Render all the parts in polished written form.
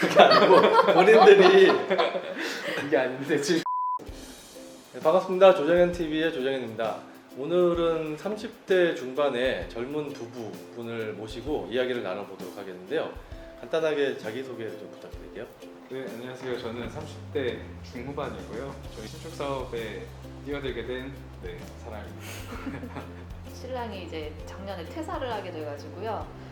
그게 아니고 본인들이 이게 아닌데 지금. 네, 반갑습니다. 조정현 TV의 조정현입니다. 오늘은 30대 중반의 젊은 부부분을 모시고 이야기를 나눠보도록 하겠는데요. 간단하게 자기소개를 좀 부탁드릴게요. 네, 안녕하세요. 저는 30대 중후반이고요. 저희 신축 사업에 뛰어들게 된 사람입니다. 신랑이 이제 작년에 퇴사를 하게 돼가지고요.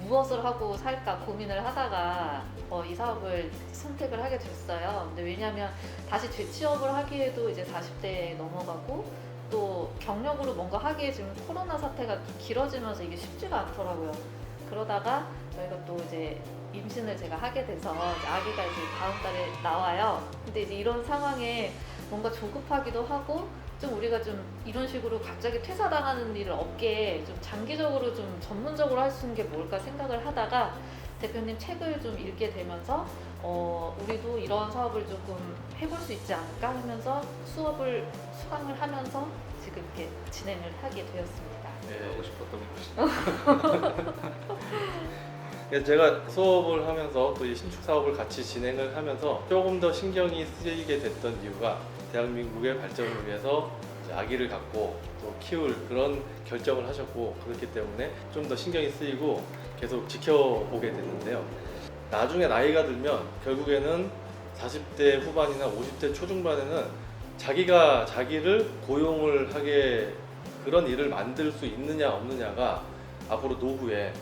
무엇을 하고 살까 고민을 하다가 이 사업을 선택을 하게 됐어요. 근데 왜냐하면 다시 재취업을 하기에도 이제 40대에 넘어가고 또 경력으로 뭔가 하기에 지금 코로나 사태가 길어지면서 이게 쉽지가 않더라고요. 그러다가 저희가 또 이제 임신을 제가 하게 돼서 이제 아기가 이제 다음 달에 나와요. 근데 이제 이런 상황에 뭔가 조급하기도 하고 좀 우리가 좀 이런 식으로 갑자기 퇴사당하는 일을 없게 좀 장기적으로 좀 전문적으로 할 수 있는 게 뭘까 생각을 하다가 대표님 책을 좀 읽게 되면서 우리도 이런 사업을 조금 해볼 수 있지 않을까 하면서 수업을 수강을 하면서 지금 이렇게 진행을 하게 되었습니다. 하고 싶었던 것이. 그래서 제가 수업을 하면서 또 이 신축 사업을 같이 진행을 하면서 조금 더 신경이 쓰이게 됐던 이유가 대한민국의 발전을 위해서 이제 아기를 갖고 또 키울 그런 결정을 하셨고 그렇기 때문에 좀 더 신경이 쓰이고 계속 지켜보게 됐는데요. 나중에 나이가 들면 결국에는 40대 후반이나 50대 초중반에는 자기가 자기를 고용을 하게 그런 일을 만들 수 있느냐 없느냐가 앞으로 노후에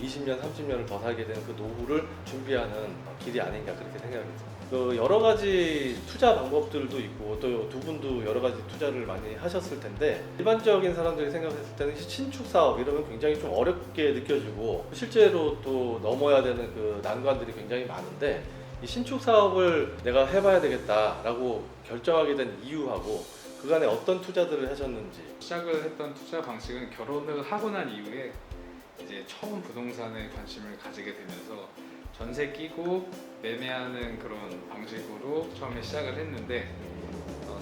20년, 30년을 더 살게 되는 그 노후를 준비하는 길이 아닌가 그렇게 생각이 듭니다. 그 여러 가지 투자 방법들도 있고 또 두 분도 여러 가지 투자를 많이 하셨을 텐데 일반적인 사람들이 생각했을 때는 신축 사업 이러면 굉장히 좀 어렵게 느껴지고 실제로 또 넘어야 되는 그 난관들이 굉장히 많은데 이 신축 사업을 내가 해봐야 되겠다라고 결정하게 된 이유하고 그간에 어떤 투자들을 하셨는지. 시작을 했던 투자 방식은 결혼을 하고 난 이후에 이제 처음 부동산에 관심을 가지게 되면서 전세 끼고 매매하는 그런 방식으로 처음에 시작을 했는데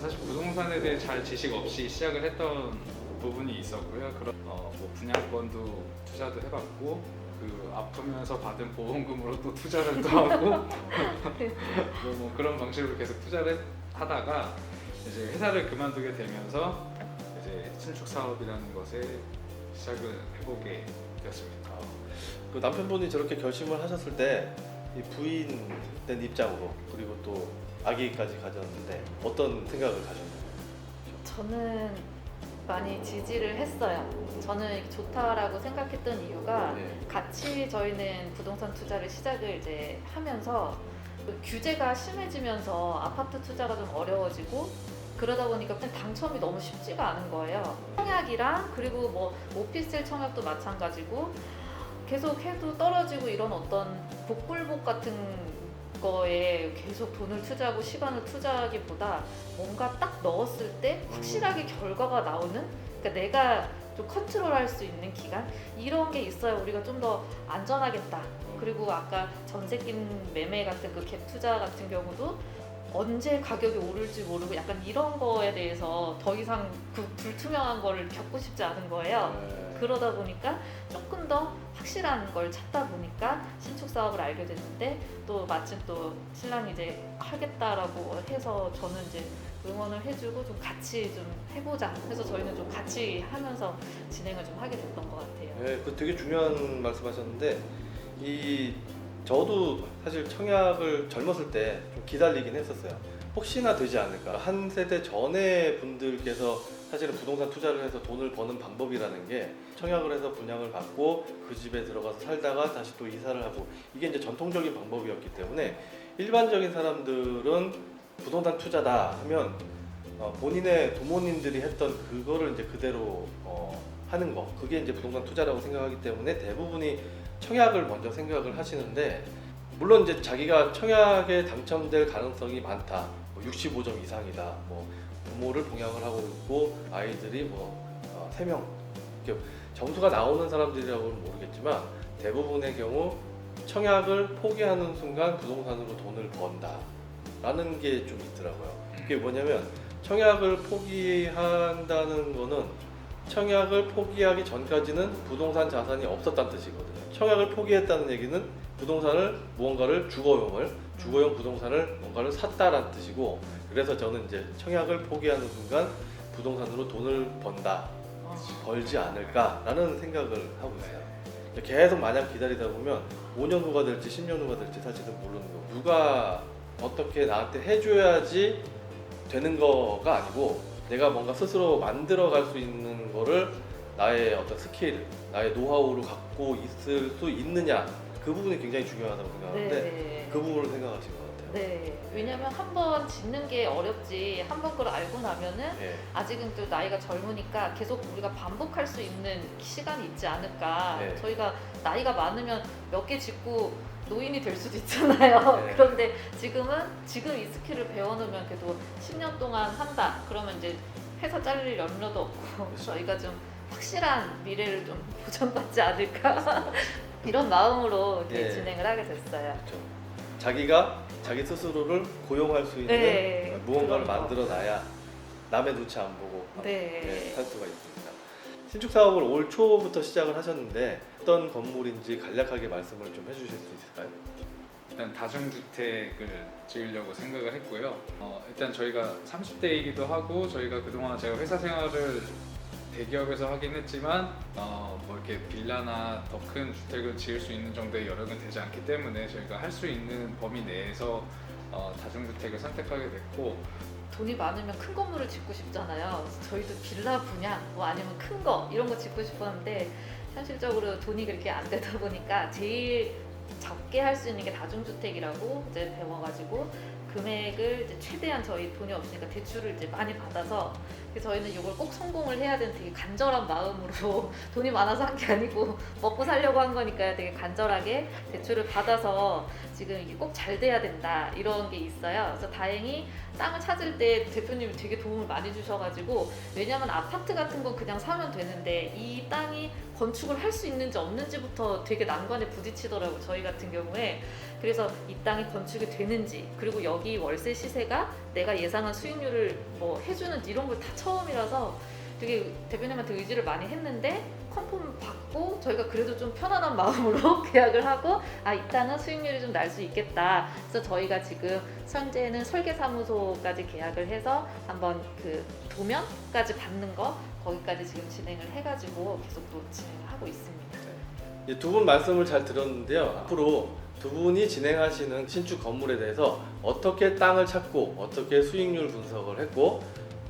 사실 부동산에 대해 잘 지식 없이 시작을 했던 부분이 있었고요. 그런 뭐 분양권도 투자도 해봤고 그 아프면서 받은 보험금으로 또 투자를 또 하고 뭐 그런 방식으로 계속 투자를 하다가 이제 회사를 그만두게 되면서 이제 신축 사업이라는 것에 시작을 해보게 되었습니다. 그 남편분이 저렇게 결심을 하셨을 때 이 부인 된 입장으로 그리고 또 아기까지 가졌는데 어떤 생각을 가졌나요? 저는 많이 지지를 했어요. 저는 좋다라고 생각했던 이유가 같이 저희는 부동산 투자를 시작을 이제 하면서 그 규제가 심해지면서 아파트 투자가 좀 어려워지고 그러다 보니까 당첨이 너무 쉽지가 않은 거예요. 청약이랑 그리고 뭐 오피스텔 청약도 마찬가지고 계속 해도 떨어지고 이런 어떤 복불복 같은 거에 계속 돈을 투자하고 시간을 투자하기보다 뭔가 딱 넣었을 때 확실하게 결과가 나오는 그러니까 내가 좀 컨트롤할 수 있는 기간 이런 게 있어야 우리가 좀 더 안전하겠다. 그리고 아까 전세 낀 매매 같은 그 갭 투자 같은 경우도 언제 가격이 오를지 모르고 약간 이런 거에 대해서 더 이상 그 불투명한 거를 겪고 싶지 않은 거예요. 그러다 보니까 조금 더 확실한 걸 찾다 보니까 신축 사업을 알게 됐는데 또 마침 또 신랑이 이제 하겠다라고 해서 저는 이제 응원을 해주고 좀 같이 좀 해보자 해서 저희는 좀 같이 하면서 진행을 좀 하게 됐던 것 같아요. 네, 그 되게 중요한 말씀하셨는데 저도 사실 청약을 젊었을 때 좀 기다리긴 했었어요. 혹시나 되지 않을까. 한 세대 전에 분들께서 사실은 부동산 투자를 해서 돈을 버는 방법이라는 게 청약을 해서 분양을 받고 그 집에 들어가서 살다가 다시 또 이사를 하고 이게 이제 전통적인 방법이었기 때문에 일반적인 사람들은 부동산 투자다 하면 본인의 부모님들이 했던 그거를 이제 그대로 하는 거 그게 이제 부동산 투자라고 생각하기 때문에 대부분이 청약을 먼저 생각을 하시는데 물론 이제 자기가 청약에 당첨될 가능성이 많다. 65점 이상이다. 부모를 봉양을 하고 있고 아이들이 3명 이렇게 점수가 나오는 사람들이라고는 모르겠지만 대부분의 경우 청약을 포기하는 순간 부동산으로 돈을 번다 라는 게 좀 있더라고요. 그게 뭐냐면 청약을 포기한다는 거는 청약을 포기하기 전까지는 부동산 자산이 없었다는 뜻이거든요. 청약을 포기했다는 얘기는 부동산을 무언가를 주거용 부동산을 뭔가를 샀다라는 뜻이고, 그래서 저는 이제 청약을 포기하는 순간 부동산으로 돈을 벌지 않을까라는 생각을 하고 있어요. 계속 마냥 기다리다 보면 5년 후가 될지 10년 후가 될지 사실은 모르는 거. 누가 어떻게 나한테 해줘야지 되는 거가 아니고, 내가 뭔가 스스로 만들어갈 수 있는 거를 나의 어떤 스킬, 나의 노하우로 갖고 있을 수 있느냐, 그 부분이 굉장히 중요하다고 생각하는데 네. 그 부분을 생각하신 것 같아요. 네. 왜냐면 한 번 짓는 게 어렵지 한 번 그걸 알고 나면은 예. 아직은 또 나이가 젊으니까 계속 우리가 반복할 수 있는 시간이 있지 않을까. 네. 저희가 나이가 많으면 몇 개 짓고 노인이 될 수도 있잖아요. 네. 그런데 지금 이 스킬을 배워놓으면 그래도 10년 동안 한다. 그러면 이제 회사 잘릴 염려도 없고 그렇죠. 저희가 좀 확실한 미래를 좀 보장받지 않을까. 이런 마음으로 이렇게 네. 진행을 하게 됐어요. 그렇죠. 자기가 자기 스스로를 고용할 수 있는 네. 무언가를 그런 거. 만들어놔야 남의 눈치 안 보고 네. 살 수가 있습니다. 신축 사업을 올 초부터 시작을 하셨는데 어떤 건물인지 간략하게 말씀을 좀 해주실 수 있을까요? 일단 다중주택을 지으려고 생각을 했고요. 일단 저희가 30대이기도 하고 저희가 그동안 제가 회사 생활을 대기업에서 하긴 했지만 뭐 이렇게 빌라나 더 큰 주택을 지을 수 있는 정도의 여력은 되지 않기 때문에 저희가 할 수 있는 범위 내에서 다중주택을 선택하게 됐고, 돈이 많으면 큰 건물을 짓고 싶잖아요. 그래서 저희도 빌라 분양 뭐 아니면 큰 거 이런 거 짓고 싶었는데 현실적으로 돈이 그렇게 안 되다 보니까 제일 적게 할 수 있는 게 다중주택이라고 이제 배워가지고 금액을 이제 최대한 저희 돈이 없으니까 대출을 이제 많이 받아서, 그래서 저희는 이걸 꼭 성공을 해야 되는 되게 간절한 마음으로 돈이 많아서 한 게 아니고 먹고 살려고 한 거니까 되게 간절하게 대출을 받아서 지금 이게 꼭 잘 돼야 된다 이런 게 있어요. 그래서 다행히 땅을 찾을 때 대표님이 되게 도움을 많이 주셔가지고, 왜냐면 아파트 같은 건 그냥 사면 되는데 이 땅이 건축을 할 수 있는지 없는지부터 되게 난관에 부딪히더라고요, 저희 같은 경우에. 그래서 이 땅이 건축이 되는지, 그리고 여기 월세 시세가 내가 예상한 수익률을 뭐 해주는 이런 걸 다 처음이라서 되게 대표님한테 의지를 많이 했는데 컨펌 받고 저희가 그래도 좀 편안한 마음으로 계약을 하고, 이 땅은 수익률이 좀 날 수 있겠다. 그래서 저희가 지금 현재는 설계사무소까지 계약을 해서 한번 그 도면까지 받는 거 거기까지 지금 진행을 해가지고 계속 또 진행을 하고 있습니다. 두 분 말씀을 잘 들었는데요. 앞으로 두 분이 진행하시는 신축 건물에 대해서 어떻게 땅을 찾고 어떻게 수익률 분석을 했고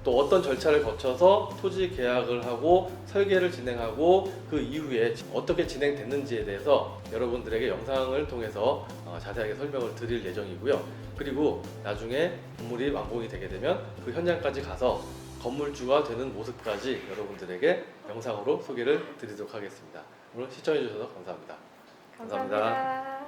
또 어떤 절차를 거쳐서 토지 계약을 하고 설계를 진행하고 그 이후에 어떻게 진행됐는지에 대해서 여러분들에게 영상을 통해서 자세하게 설명을 드릴 예정이고요. 그리고 나중에 건물이 완공이 되게 되면 그 현장까지 가서 건물주가 되는 모습까지 여러분들에게 영상으로 소개를 드리도록 하겠습니다. 오늘 시청해 주셔서 감사합니다. 감사합니다. 감사합니다.